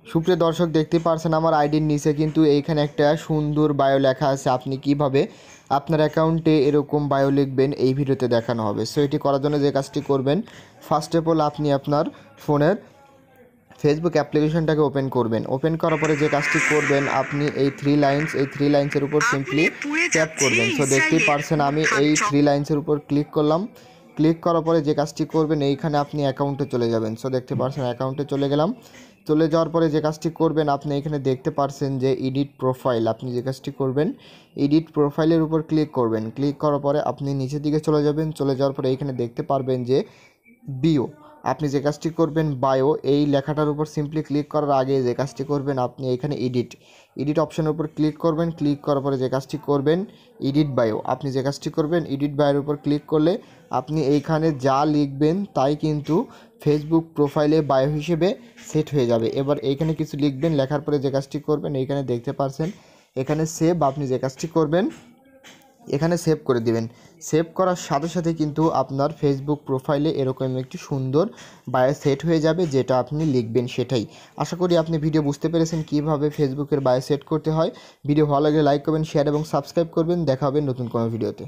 সুপ্রিয় দর্শক দেখতে পারছেন আমার আইডির নিচে কিন্তু এইখানে একটা সুন্দর বায়ো লেখা আছে। আপনি কিভাবে আপনার অ্যাকাউন্টে এরকম বায়ো লিখবেন এই ভিডিওতে দেখানো হবে। সো এটি করার জন্য যে কাজটি করবেন, ফার্স্ট অফ অল আপনি আপনার ফোনের ফেসবুক অ্যাপ্লিকেশনটাকে ওপেন করবেন। ওপেন করার পরে যে কাজটি করবেন, আপনি এই থ্রি লাইন্সের উপর সিম্পলি ট্যাপ করবেন। সো দেখতেই পারছেন আমি এই থ্রি লাইন্সের উপর ক্লিক করলাম। ক্লিক করার পরে যে কাজটি করবেন, এইখানে আপনি অ্যাকাউন্টে চলে যাবেন। সো দেখতে পারছেন অ্যাকাউন্টে চলে গেলাম। চলে যাওয়ার পরে যে কাজটি করবেন, আপনি এখানে দেখতে পারছেন যে এডিট প্রোফাইল। আপনি যে কাজটি করবেন, এডিট প্রোফাইলের উপর ক্লিক করবেন। ক্লিক করার পরে আপনি নিচের দিকে চলে যাবেন। চলে যাওয়ার পরে এইখানে দেখতে পারবেন যে বিও। আপনি যে কাজটি করবেন বায়ো, এই লেখাটার উপর সিম্পলি ক্লিক করার আগে যে কাজটি করবেন, আপনি এখানে এডিট অপশনের উপর ক্লিক করবেন। ক্লিক করার পরে যে কাজটি করবেন এডিট বায়ো। আপনি যে কাজটি করবেন এডিট বায়োর উপর ক্লিক করলে আপনি এইখানে যা লিখবেন তাই কিন্তু ফেসবুক প্রোফাইলে বায়ো হিসেবে সেট হয়ে যাবে। এবার এইখানে কিছু লিখবেন, লেখার পরে যে কাজটি করবেন এইখানে দেখতে পারছেন এখানে সেভ। আপনি যে কাজটি করবেন এখানে সেভ করে দিবেন। সেভ করার সাথে সাথে কিন্তু আপনার ফেসবুক প্রোফাইলে এরকম একটি সুন্দর বায়ো সেট হয়ে যাবে, যেটা আপনি লিখবেন সেটাই। আশা করি আপনি ভিডিও বুঝতে পেরেছেন কীভাবে ফেসবুকের বায়ো সেট করতে হয়। ভিডিও ভালো লাগলে লাইক করবেন, শেয়ার এবং সাবস্ক্রাইব করবেন। দেখা হবে নতুন কোনো ভিডিওতে।